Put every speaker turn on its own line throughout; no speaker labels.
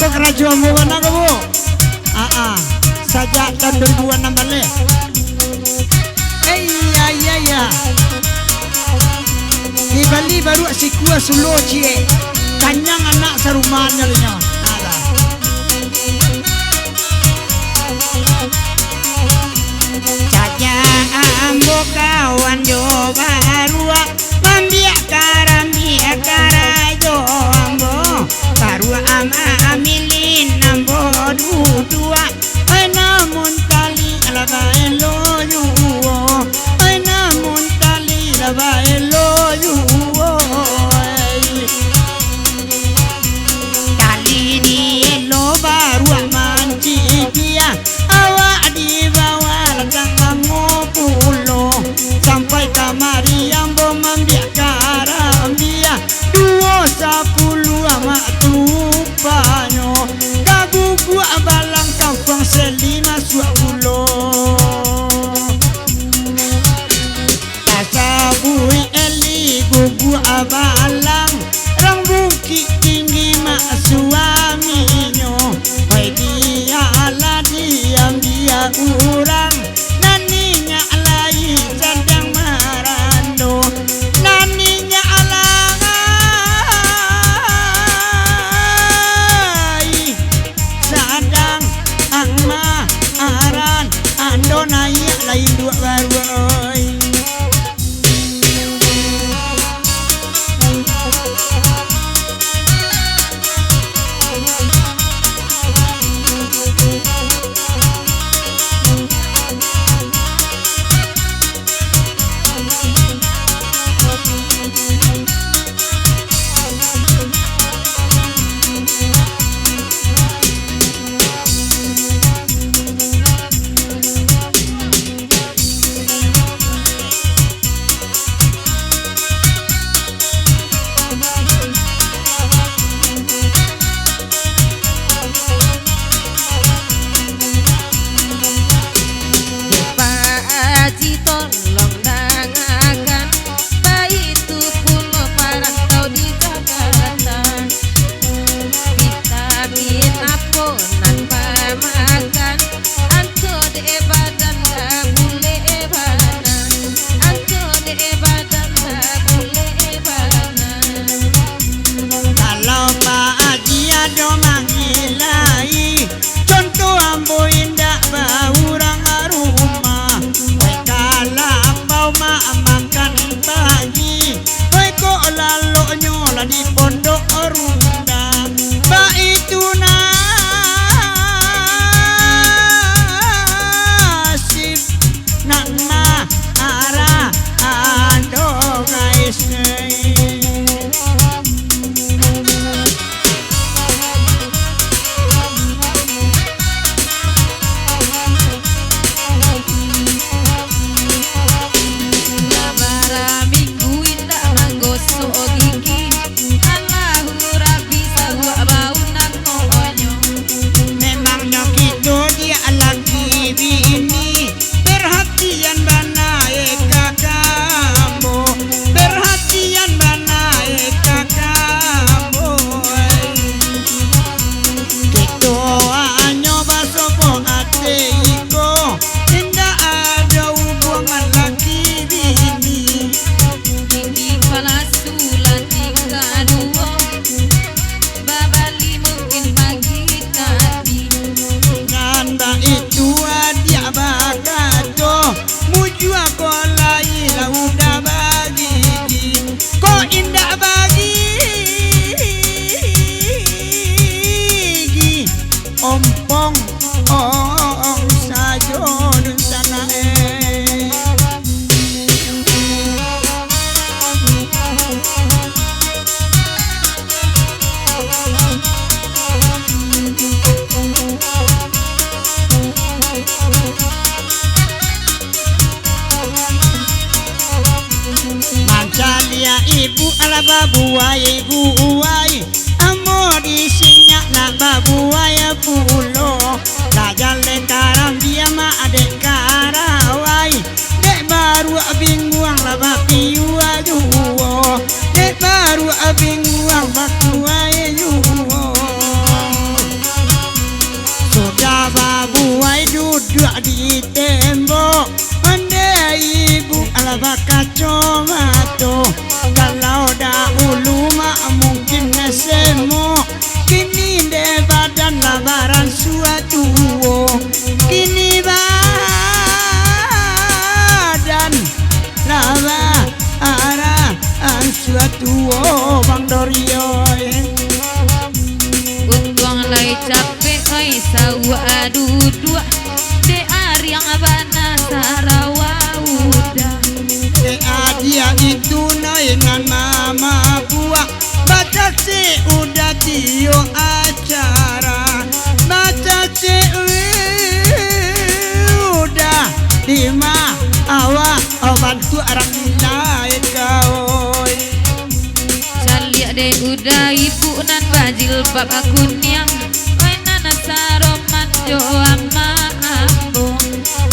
Kok kerajuan bukan aku bu? Sejak tahun 2006 balik. Iya. Di Bali baru si kuah Sulu cie. Kanyang anak serumahnya lenya. Ada. Caca ambo kawan jo baru mambiak karambia karajo ambo baru amilin ambo dua ai namun tali alaba elo yuo ai namun tali alaba elo yuo tali di elo baru manci dia awak di bawah langkang pulo sampai kamari ambo mambiak karambia 20 amak tupanyo kabubu abalang kampung selima suapulo tasabui eli bubu abalang rang bukit tinggi mak suaminya hai dia ala diam dia urang naninya alai sedang marando naninya alangai sedang angma aran ando naik lain dua baru di pondok Runda baitu nasib nakma ara ando guys
labara minggu indah manggoso gigi
memangnya gitu dia lagi bini perhatian banae kakakmu perhatian banae kakakmu gitu nyoba sopong ate iko indah ada hubungan lagi bini
tinggi palasu latika dua babali mungkin pagi tadi
nanda itu dia bakato mujua kolai lauda bagi kok indah bagi ompong ong sajo dun sana mancalia ibu ala babuai buai amo di sinyak nak babuai pulo lajale karambia ma adek karawai dek baru binguang la bapiua juo dek baru binguang bakuai juo tuwo kini badan lama arah suatu Bang Dorio
Untung lai capek oi sawa dudua de ariang bana sarawa udah
dia itu dengan mama buah baca si udah tio acara baca si udah lima awak bantu orang lain kau
Calia de udah ibu nan bajil bab aku niang mainan saroman jo ama ambo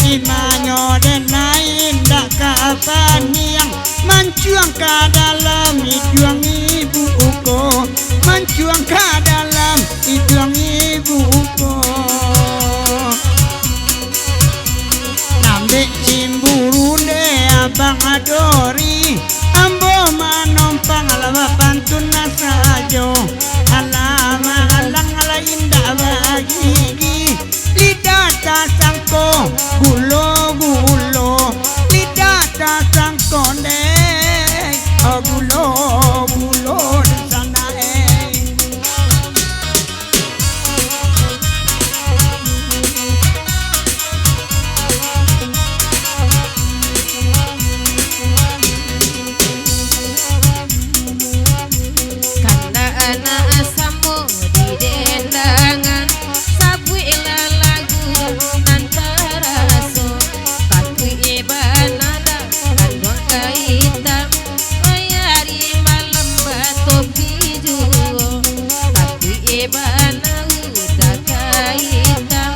imanyo denain dak kapan yang mencuang ke dalam hidung ibu uko mencuang ke dalam hidung ibu uko nambek cimburu de abang adori ambo manompang alama pantun nasajo alama alang ala indah bagi lidah tasangko gulo lidah tasangko deh gulo di sana
Kanda anak asamu di dendangan sabu lagu antaraso pakai ibanada kandung kaitam ayari malam batu biju pakai ibana udah kaitam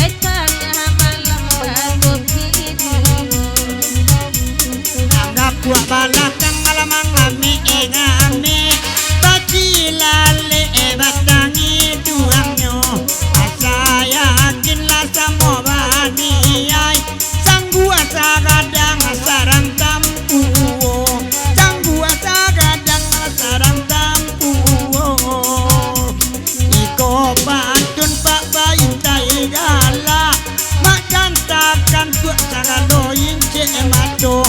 ay tengah malam batu biju
anggap buat balakang alamang ame baci lale batangi duangnya asa yakinlah sama bani ay sanggua sagadang sarang tampuo sanggua sagadang sarang tampuo iko pantun pak baintai gala makan takkan tuak sagaloin cemato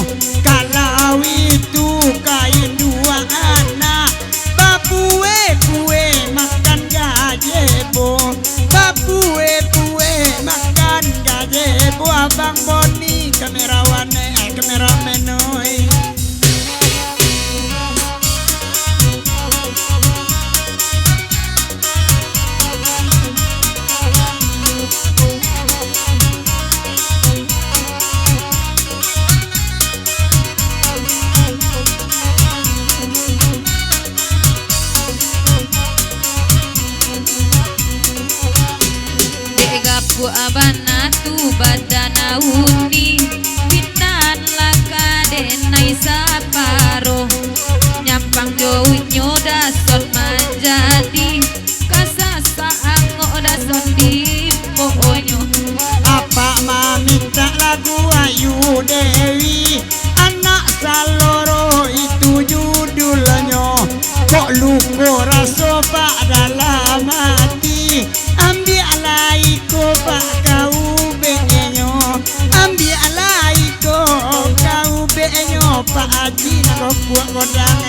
kalau itu kain dua anak bapue kue makan gazebo bapue makan gazebo abang Boni kamerawan kameramen oi
gapu abana tu badana undi pinan laka denai saparo nyampang jauh nyoda son manjadi kasasa ango dason di poonyo
apa meminta lagu Ayu Dewi anak saloro itu judulnya kok luko raso pak dalam hati ambil iko pak kau benyo ambil iko kau benyo pak Haji nak buat kodang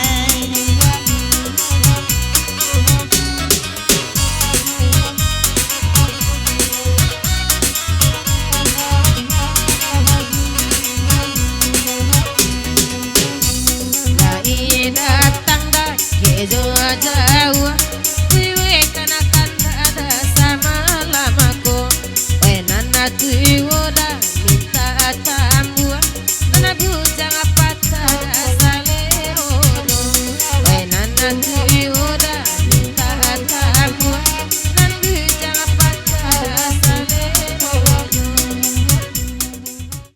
datang dah jauh kuiwe kanakan ada sama lamaku wenana tuiwo dah minta tamu nana bujang apa tada